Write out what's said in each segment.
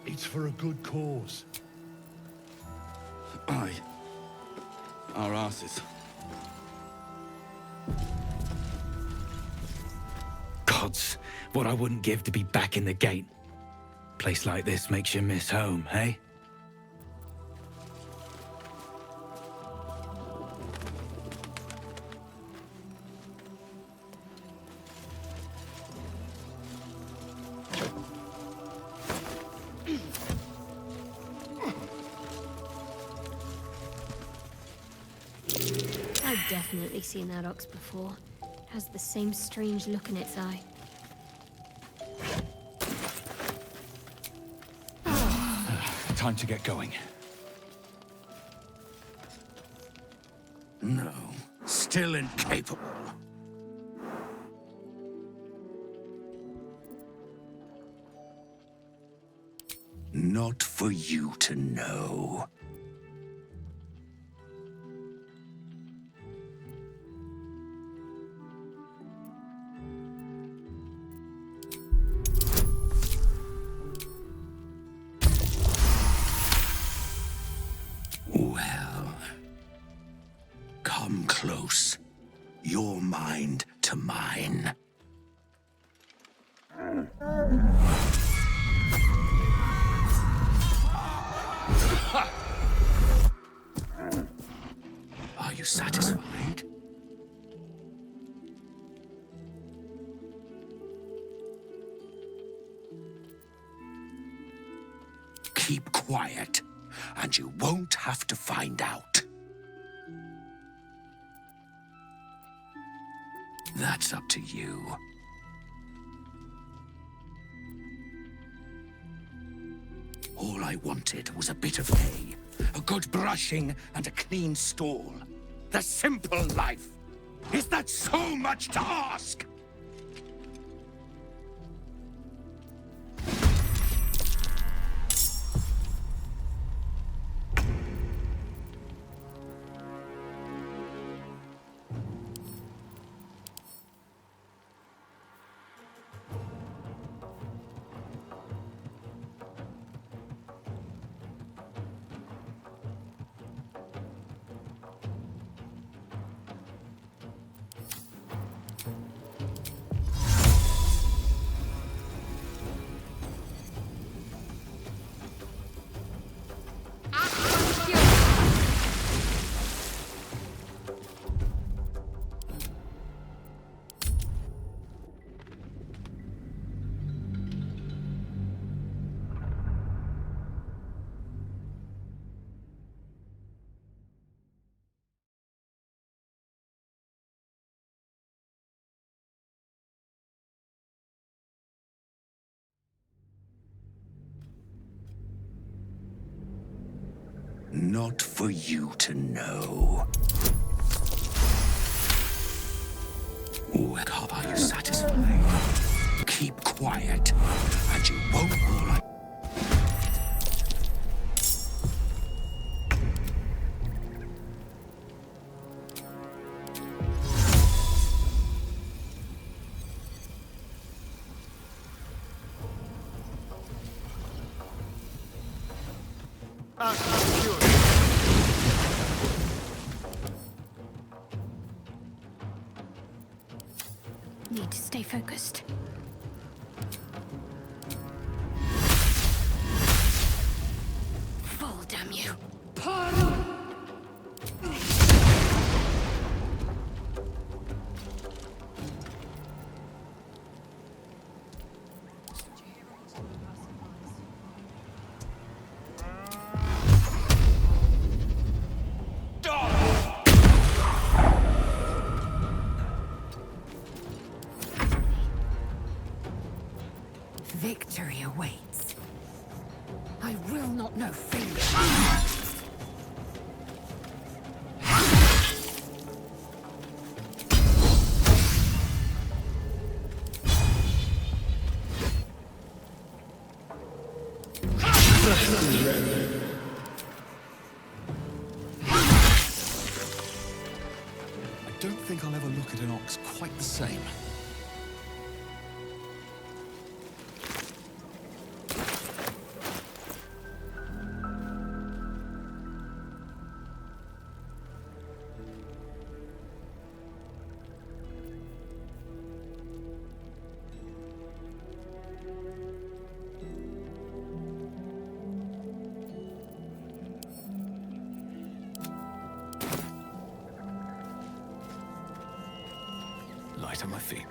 It's for a good cause. Aye. Our asses. Gods, what I wouldn't give to be back in the gate. Place like this makes you miss home, eh? I've definitely seen that ox before. It has the same strange look in its eye. Time to get going. No, still incapable. Not for you to know. Well, come close. Your mind to mine. Are you satisfied? Keep quiet, and you won't have to find out. That's up to you. All I wanted was a bit of hay, a good brushing, and a clean stall. The simple life. Is that so much to ask? Not for you to know. Well, are you satisfied? Keep quiet, and you won't all I... Need to stay focused. Fall, damn you. Victory awaits. I will not know failure. I don't think I'll ever look at an ox quite the same. light on my feet.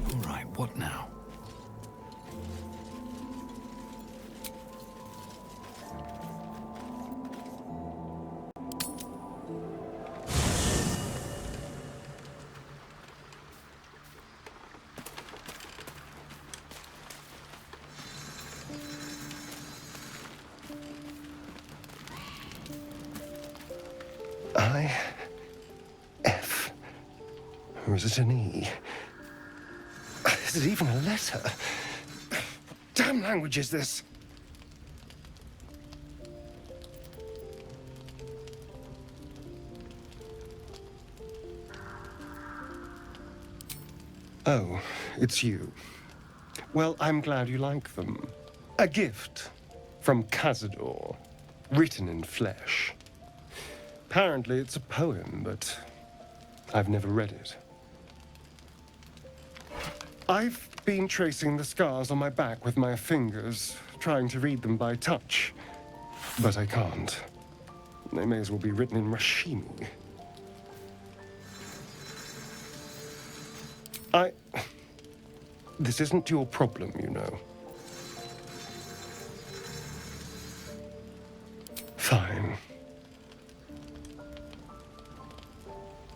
All right, what now? I, F, or is it an E? Is it even a letter? What damn language is this? Oh, it's you. Well, I'm glad you like them. A gift from Cazador, written in flesh. Apparently it's a poem, but I've never read it. I've been tracing the scars on my back with my fingers, trying to read them by touch. But I can't. They may as well be written in Rashimi. This isn't your problem, you know. Fine.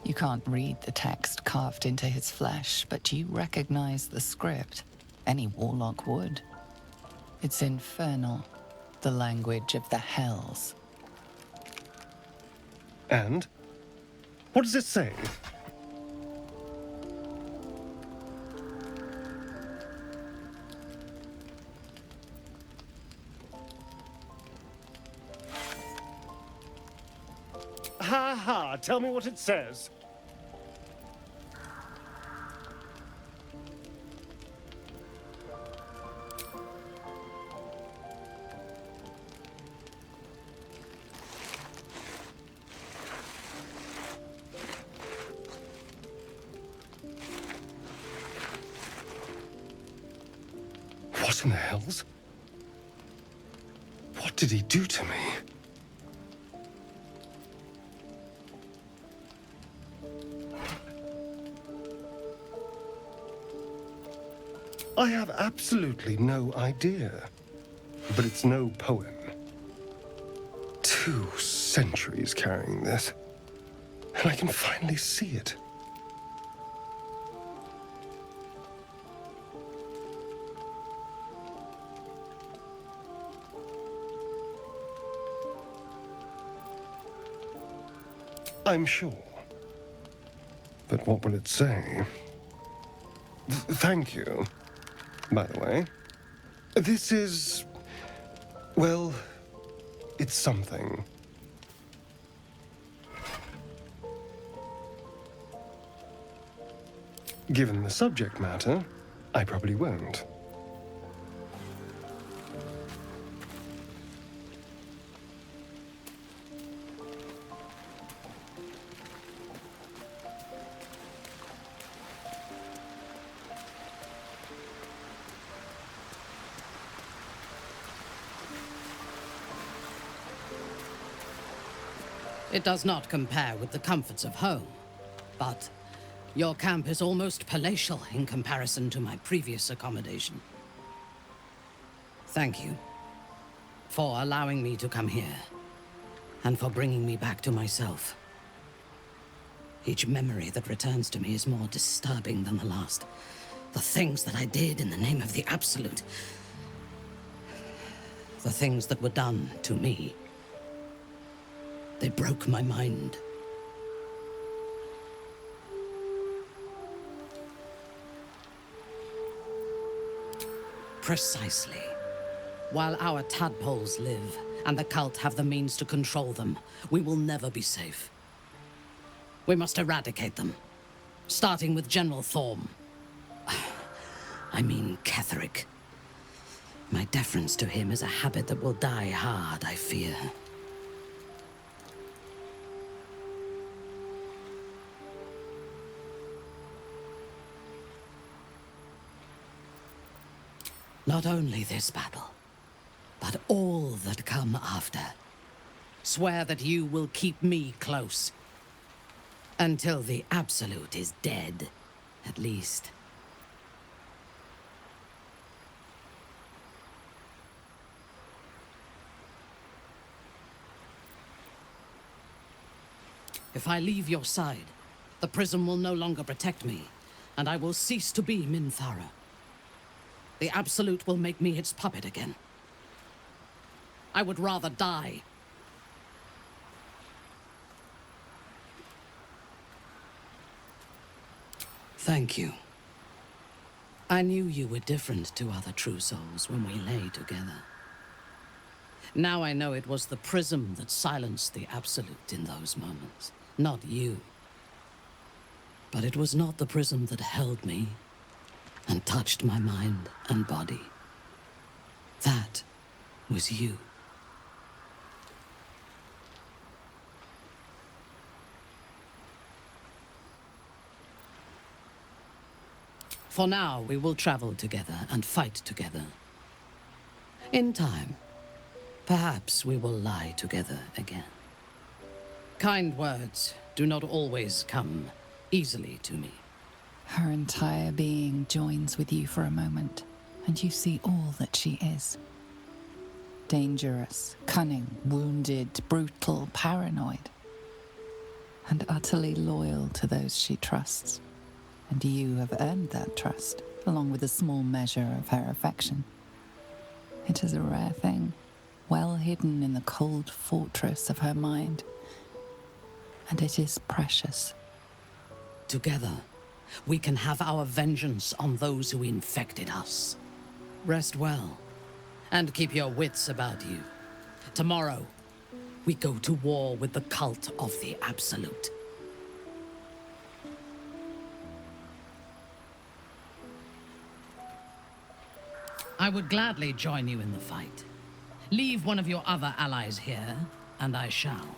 You can't read the text carved into his flesh, but you recognize the script. Any warlock would. It's infernal, the language of the hells. And? What does it say? Ha ha! Tell me what it says. What in the hells? What did he do to me? I have absolutely no idea. But it's no poem. 2 centuries carrying this. And I can finally see it. I'm sure. But what will it say? Thank you. By the way, this is, well, it's something. Given the subject matter, I probably won't. It does not compare with the comforts of home, but your camp is almost palatial in comparison to my previous accommodation. Thank you for allowing me to come here, and for bringing me back to myself. Each memory that returns to me is more disturbing than the last. The things that I did in the name of the Absolute. The things that were done to me. They broke my mind. Precisely. While our tadpoles live, and the cult have the means to control them, we will never be safe. We must eradicate them, starting with General Thorm. I mean Ketheric. My deference to him is a habit that will die hard, I fear. Not only this battle, but all that come after. Swear that you will keep me close. Until the Absolute is dead, at least. If I leave your side, the prism will no longer protect me, and I will cease to be Minthara. The Absolute will make me its puppet again. I would rather die. Thank you. I knew you were different to other true souls when we lay together. Now I know it was the prism that silenced the Absolute in those moments, not you. But it was not the prism that held me and touched my mind and body. That was you. For now, we will travel together and fight together. In time, perhaps we will lie together again. Kind words do not always come easily to me. Her entire being joins with you for a moment, and you see all that she is. Dangerous, cunning, wounded, brutal, paranoid, and utterly loyal to those she trusts. And you have earned that trust, along with a small measure of her affection. It is a rare thing, well hidden in the cold fortress of her mind. And it is precious. Together, we can have our vengeance on those who infected us. Rest well, and keep your wits about you. Tomorrow, we go to war with the cult of the Absolute. I would gladly join you in the fight. Leave one of your other allies here, and I shall.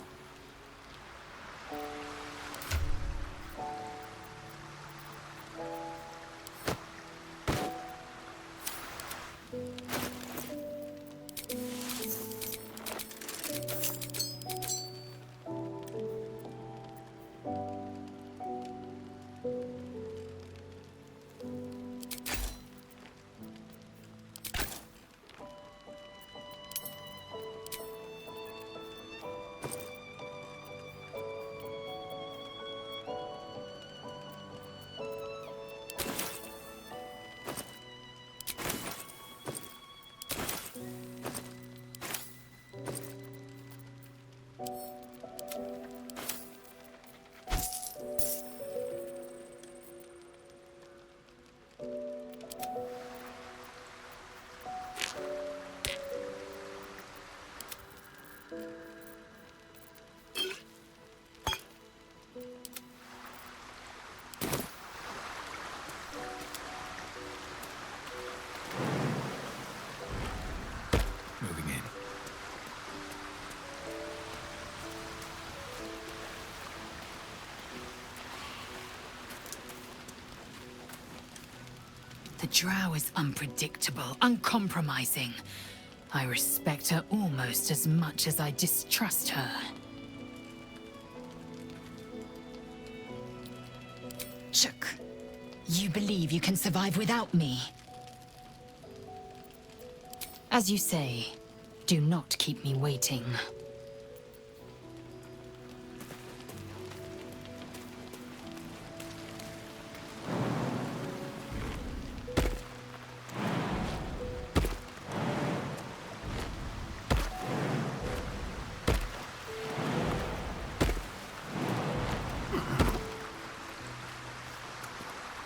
Moving in. The drow is unpredictable, uncompromising. I respect her almost as much as I distrust her. Chook, you believe you can survive without me? As you say, do not keep me waiting.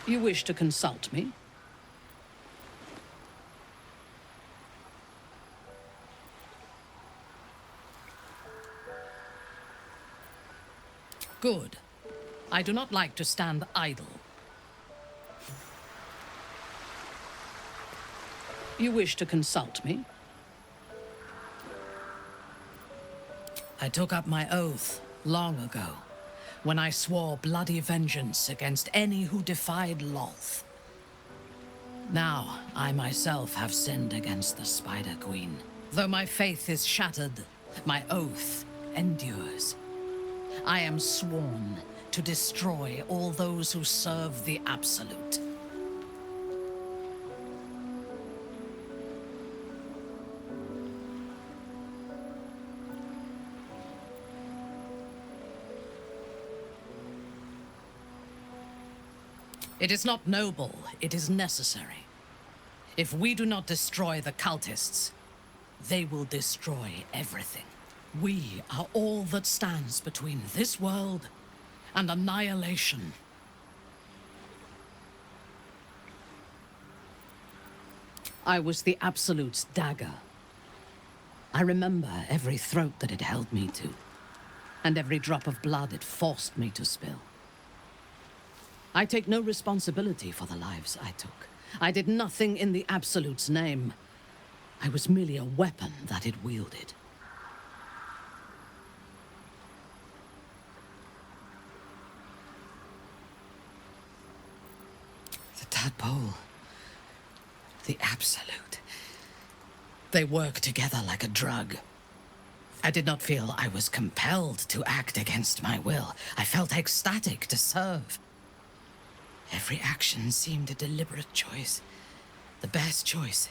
You wish to consult me? Good. I do not like to stand idle. You wish to consult me? I took up my oath long ago, when I swore bloody vengeance against any who defied Lolth. Now, I myself have sinned against the Spider Queen. Though my faith is shattered, my oath endures. I am sworn to destroy all those who serve the Absolute. It is not noble, it is necessary. If we do not destroy the cultists, they will destroy everything. We are all that stands between this world and annihilation. I was the Absolute's dagger. I remember every throat that it held me to, and every drop of blood it forced me to spill. I take no responsibility for the lives I took. I did nothing in the Absolute's name. I was merely a weapon that it wielded. The tadpole. The Absolute. They work together like a drug. I did not feel I was compelled to act against my will. I felt ecstatic to serve. Every action seemed a deliberate choice. The best choice.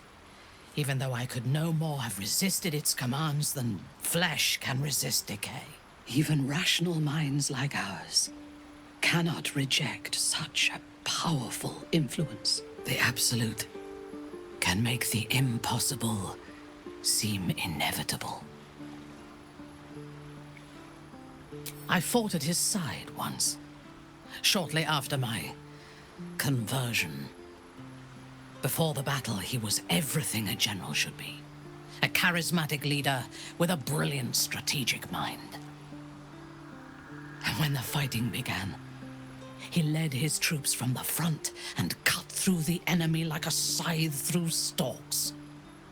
Even though I could no more have resisted its commands than flesh can resist decay. Even rational minds like ours cannot reject such a powerful influence. The Absolute can make the impossible seem inevitable. I fought at his side once, shortly after my conversion. Before the battle, he was everything a general should be. A charismatic leader with a brilliant strategic mind. And when the fighting began, he led his troops from the front and cut through the enemy like a scythe through stalks.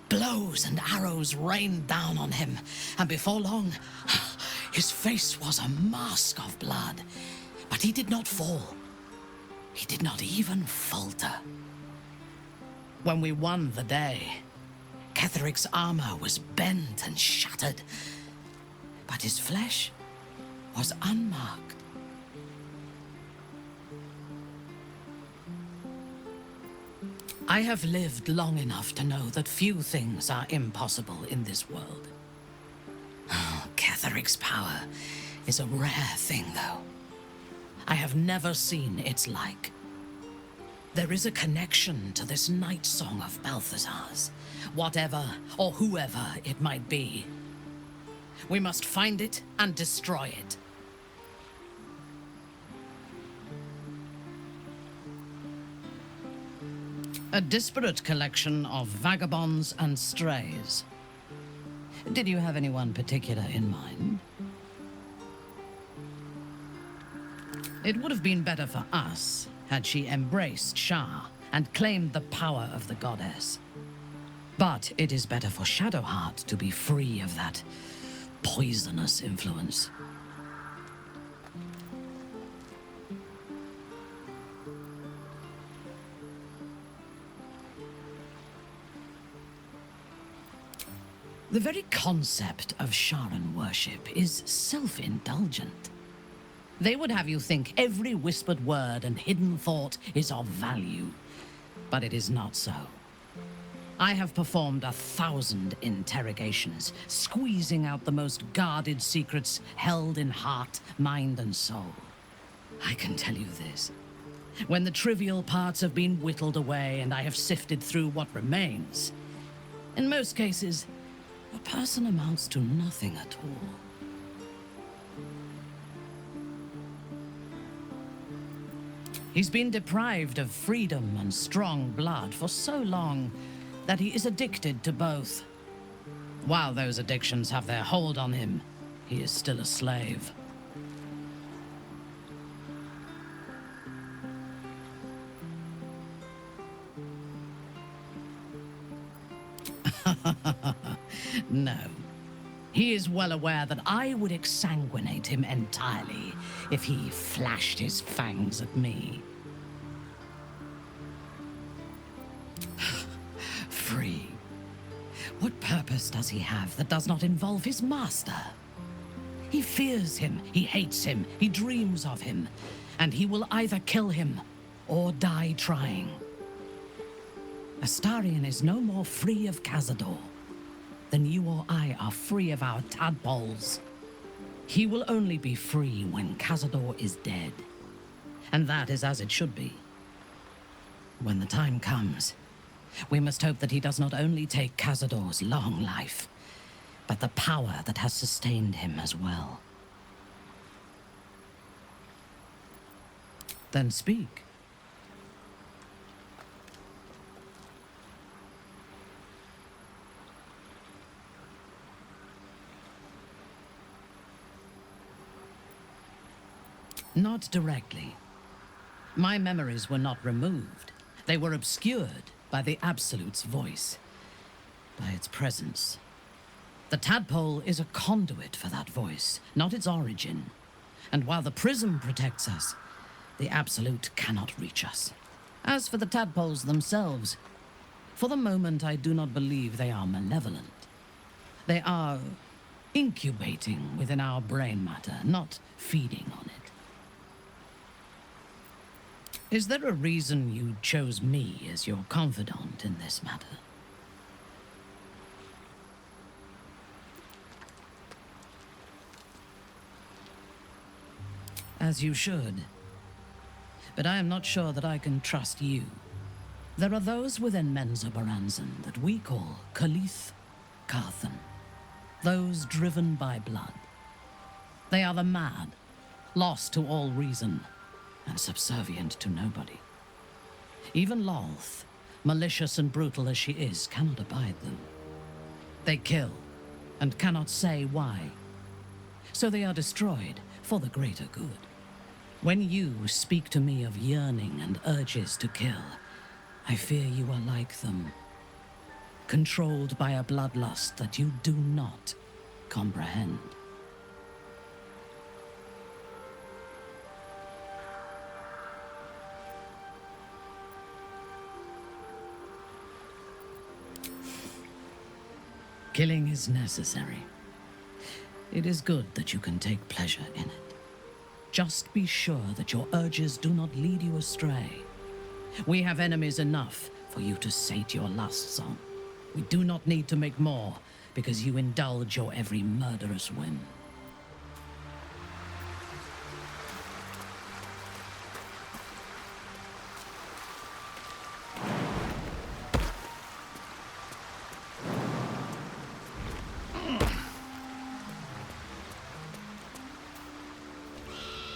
Blows and arrows rained down on him, and before long, his face was a mask of blood. But he did not fall. He did not even falter. When we won the day, Ketheric's armor was bent and shattered, but his flesh was unmarked. I have lived long enough to know that few things are impossible in this world. Oh, Ketheric's power is a rare thing, though. I have never seen its like. There is a connection to this night song of Balthazar's, whatever or whoever it might be. We must find it and destroy it. A disparate collection of vagabonds and strays. Did you have anyone particular in mind? It would have been better for us had she embraced Shah and claimed the power of the goddess. But it is better for Shadowheart to be free of that poisonous influence. The very concept of Sharan worship is self-indulgent. They would have you think every whispered word and hidden thought is of value, but it is not so. I have performed 1,000 interrogations, squeezing out the most guarded secrets held in heart, mind, and soul. I can tell you this. When the trivial parts have been whittled away and I have sifted through what remains, in most cases, a person amounts to nothing at all. He's been deprived of freedom and strong blood for so long that he is addicted to both. While those addictions have their hold on him, he is still a slave. No. He is well aware that I would exsanguinate him entirely if he flashed his fangs at me. Free. What purpose does he have that does not involve his master? He fears him, he hates him, he dreams of him, and he will either kill him or die trying. Astarion is no more free of Cazador than you or I are free of our tadpoles. He will only be free when Cazador is dead. And that is as it should be. When the time comes, we must hope that he does not only take Cazador's long life, but the power that has sustained him as well. Then speak. Not directly. My memories were not removed. They were obscured by the Absolute's voice, by its presence. The tadpole is a conduit for that voice, not its origin. And while the prism protects us, the Absolute cannot reach us. As for the tadpoles themselves, for the moment I do not believe they are malevolent. They are incubating within our brain matter, not feeding on it. Is there a reason you chose me as your confidant in this matter? As you should. But I am not sure that I can trust you. There are those within Menzoberranzan that we call Khalith Carthan. Those driven by blood. They are the mad, lost to all reason, and subservient to nobody. Even Lolth, malicious and brutal as she is, cannot abide them. They kill, and cannot say why. So they are destroyed for the greater good. When you speak to me of yearning and urges to kill, I fear you are like them, controlled by a bloodlust that you do not comprehend. Killing is necessary. It is good that you can take pleasure in it. Just be sure that your urges do not lead you astray. We have enemies enough for you to sate your lusts on. We do not need to make more, because you indulge your every murderous whim.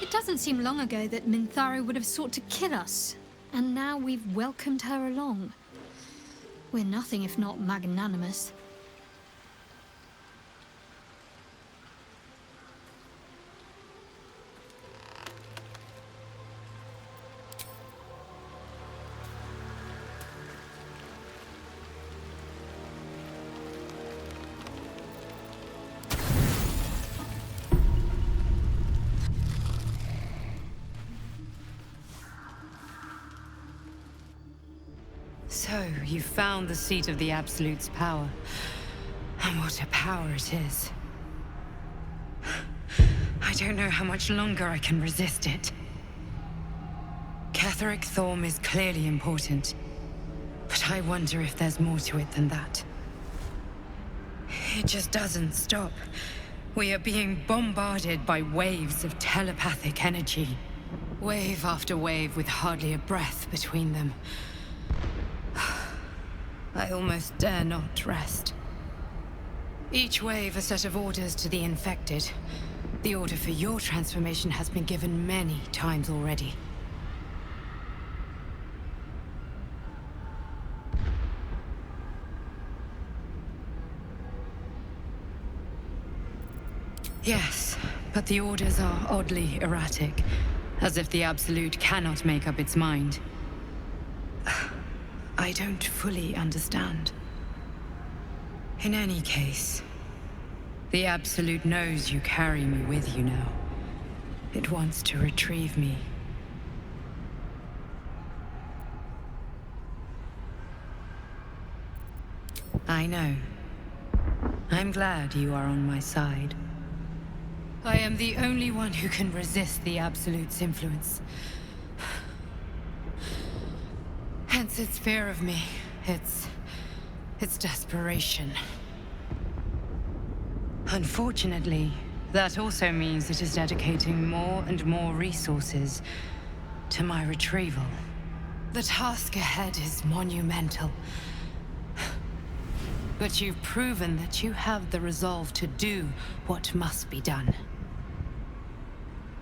It doesn't seem long ago that Minthara would have sought to kill us, and now we've welcomed her along. We're nothing if not magnanimous. So, you found the seat of the Absolute's power. And what a power it is. I don't know how much longer I can resist it. Ketheric Thorm is clearly important, but I wonder if there's more to it than that. It just doesn't stop. We are being bombarded by waves of telepathic energy. Wave after wave with hardly a breath between them. I almost dare not rest. Each wave a set of orders to the infected. The order for your transformation has been given many times already. Yes, but the orders are oddly erratic, as if the Absolute cannot make up its mind. I don't fully understand. In any case, the Absolute knows you carry me with you now. It wants to retrieve me. I know. I'm glad you are on my side. I am the only one who can resist the Absolute's influence. Hence its fear of me, its desperation. Unfortunately, that also means it is dedicating more and more resources to my retrieval. The task ahead is monumental. But you've proven that you have the resolve to do what must be done.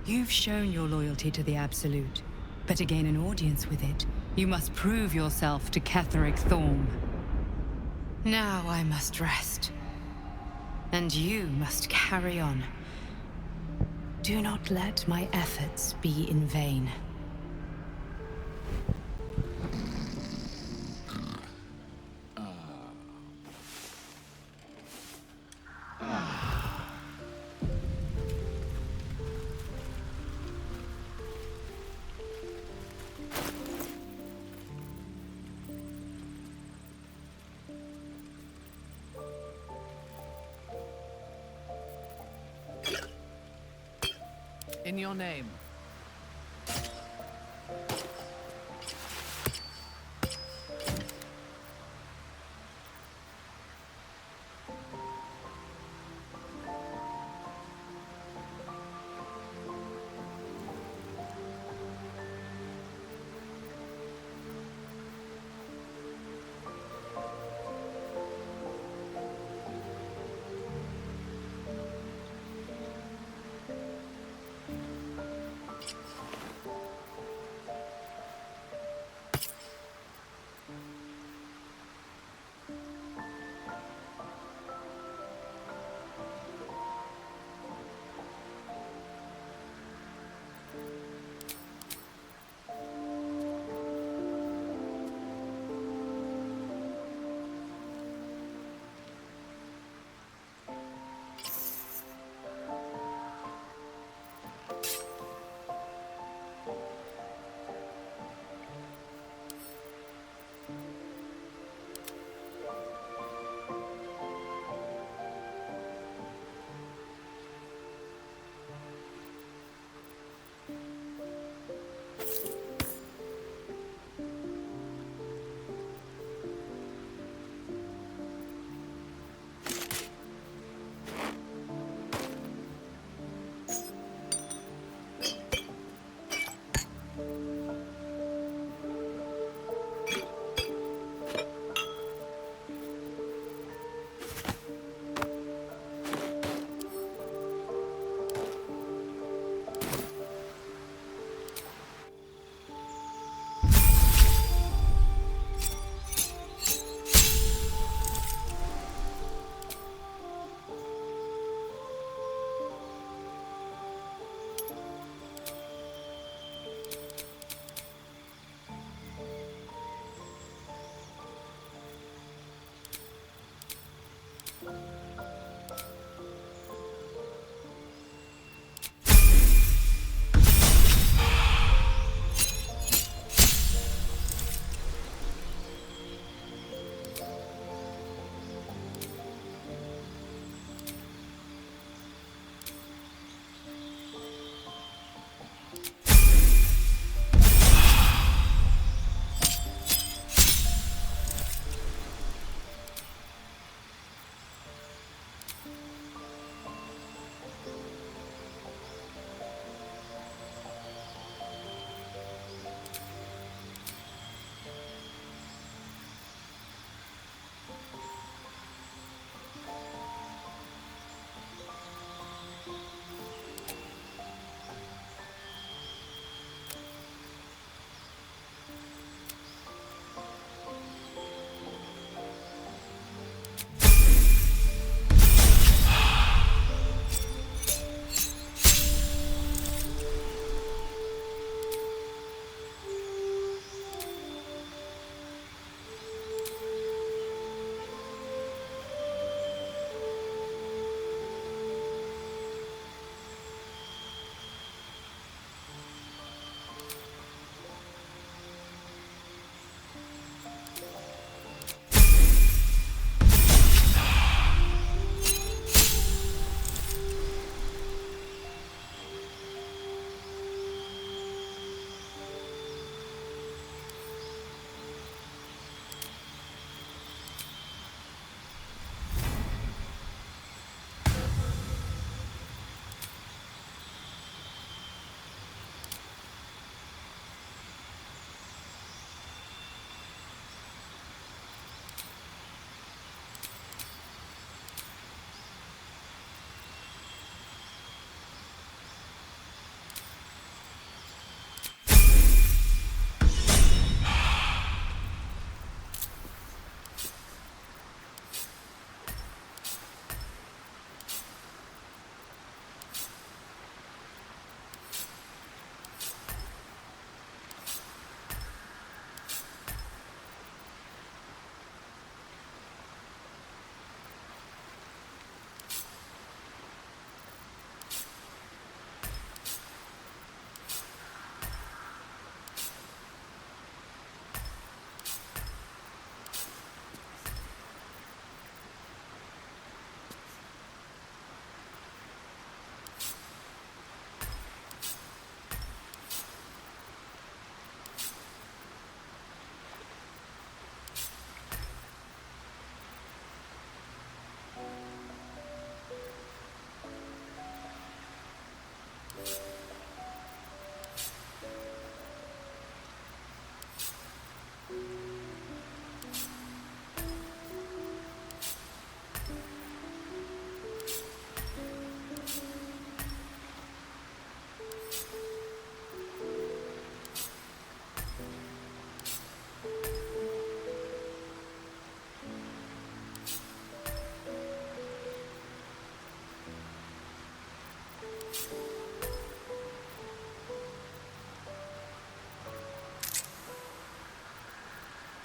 You've shown your loyalty to the Absolute, but to gain an audience with it, you must prove yourself to Ketheric Thorm. Now I must rest. And you must carry on. Do not let my efforts be in vain. In your name.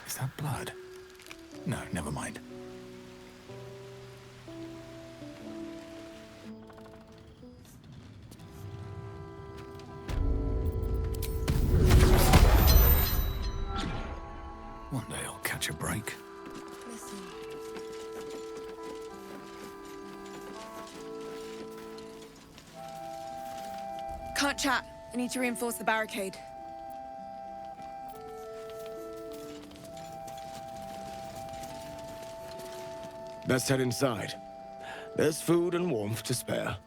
Is that blood? No, never mind. One day I'll catch a break. Can't chat. I need to reinforce the barricade. Best head inside. There's food and warmth to spare.